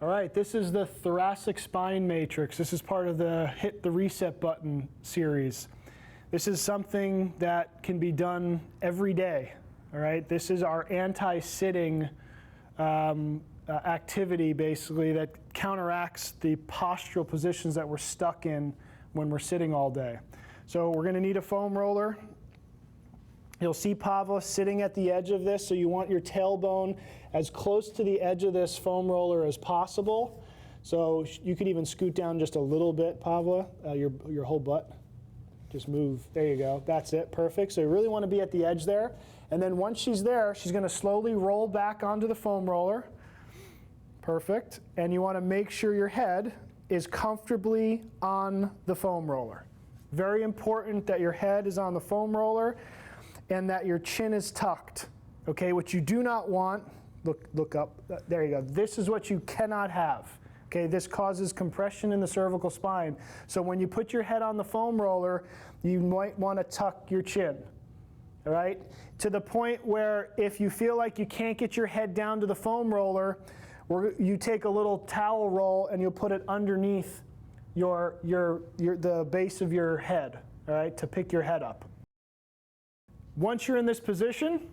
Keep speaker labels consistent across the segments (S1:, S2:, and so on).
S1: All right, this is the thoracic spine matrix. This is part of the Hit the Reset Button series. This is something that can be done every day. All right, this is our anti-sitting activity, basically, that counteracts the postural positions that we're stuck in when we're sitting all day. So we're going to need a foam roller. You'll see Pavla sitting at the edge of this, so you want your tailbone as close to the edge of this foam roller as possible. So you could even scoot down just a little bit, Pavla, your whole butt. Just move, there you go, that's it, perfect. So you really want to be at the edge there. And then once she's there, she's going to slowly roll back onto the foam roller. Perfect. And you want to make sure your head is comfortably on the foam roller. Very important that your head is on the foam roller and that your chin is tucked. Okay, what you do not want, look up, there you go. This is what you cannot have. Okay, this causes compression in the cervical spine. So when you put your head on the foam roller, you might want to tuck your chin. All right, to the point where if you feel like you can't get your head down to the foam roller, you take a little towel roll and you'll put it underneath the base of your head, all right, to pick your head up. Once you're in this position,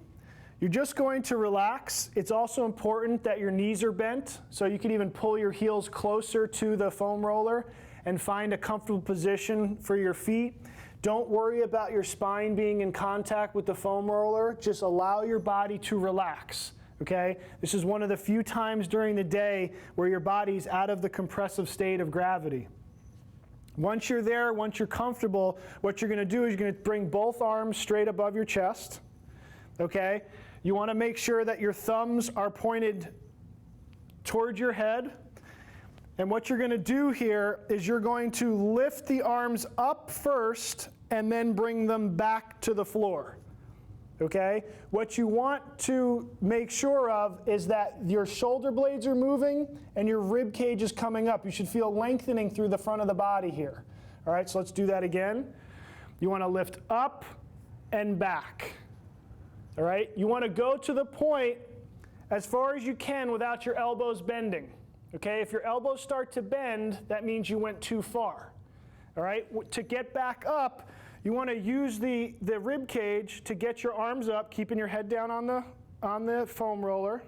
S1: you're just going to relax. It's also important that your knees are bent, so you can even pull your heels closer to the foam roller and find a comfortable position for your feet. Don't worry about your spine being in contact with the foam roller. Just allow your body to relax, okay? This is one of the few times during the day where your body's out of the compressive state of gravity. Once you're there, once you're comfortable, what you're going to do is you're going to bring both arms straight above your chest, okay? You want to make sure that your thumbs are pointed towards your head. And what you're going to do here is you're going to lift the arms up first and then bring them back to the floor. Okay? What you want to make sure of is that your shoulder blades are moving and your rib cage is coming up. You should feel lengthening through the front of the body here. All right, so let's do that again. You want to lift up and back. All right? You want to go to the point as far as you can without your elbows bending. Okay? If your elbows start to bend, that means you went too far. All right? To get back up, you want to use the rib cage to get your arms up, keeping your head down on the foam roller.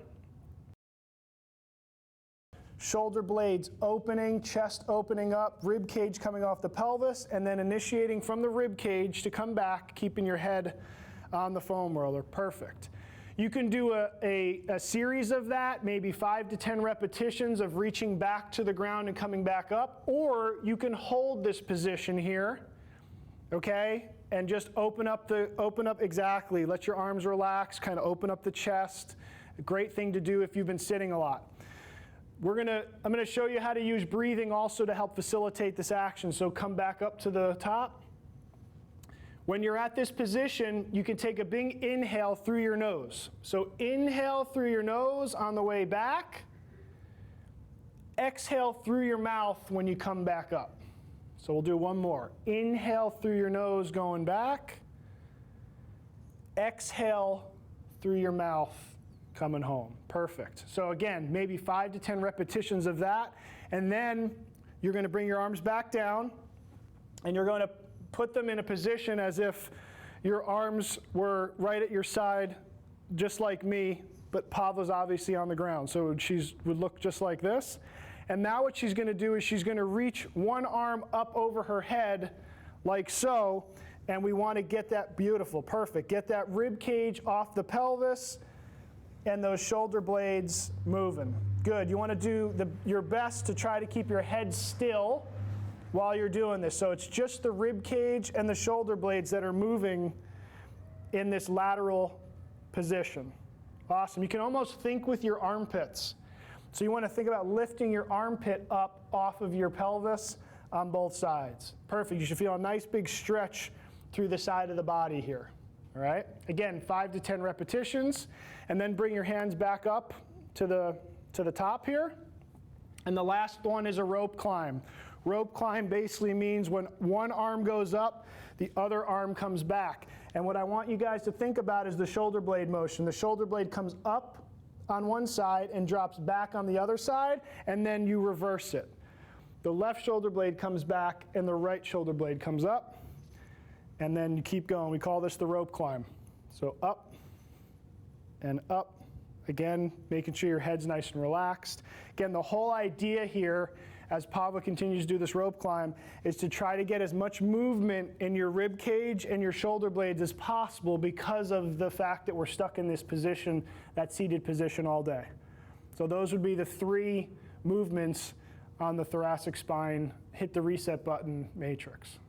S1: Shoulder blades opening, chest opening up, rib cage coming off the pelvis, and then initiating from the rib cage to come back, keeping your head on the foam roller. Perfect. You can do a series of that, maybe 5 to 10 repetitions of reaching back to the ground and coming back up, or you can hold this position here. Okay, and just open up exactly. Let your arms relax, kind of open up the chest. A great thing to do if you've been sitting a lot. I'm gonna show you how to use breathing also to help facilitate this action. So come back up to the top. When you're at this position, you can take a big inhale through your nose. So inhale through your nose on the way back. Exhale through your mouth when you come back up. So we'll do one more. Inhale through your nose going back. Exhale through your mouth coming home. Perfect. So again, maybe 5 to 10 repetitions of that. And then you're going to bring your arms back down and you're going to put them in a position as if your arms were right at your side, just like me, but Pavla's obviously on the ground. So she would look just like this. And now what she's going to do is she's going to reach one arm up over her head like so, and we want to get that beautiful, perfect. Get that rib cage off the pelvis and those shoulder blades moving. Good. You want to do your best to try to keep your head still while you're doing this. So it's just the rib cage and the shoulder blades that are moving in this lateral position. Awesome. You can almost think with your armpits. So you want to think about lifting your armpit up off of your pelvis on both sides. Perfect. You should feel a nice big stretch through the side of the body here. All right? Again, 5 to 10 repetitions, and then bring your hands back up to the top here. And the last one is a rope climb. Rope climb basically means when one arm goes up, the other arm comes back. And what I want you guys to think about is the shoulder blade motion. The shoulder blade comes up on one side and drops back on the other side, and then you reverse it. The left shoulder blade comes back and the right shoulder blade comes up, and then you keep going. We call this the rope climb. So up and up. Again, making sure your head's nice and relaxed. Again, the whole idea here, as Pavla continues to do this rope climb, is to try to get as much movement in your rib cage and your shoulder blades as possible because of the fact that we're stuck in this position, that seated position all day. So those would be the 3 movements on the thoracic spine, hit the reset button matrix.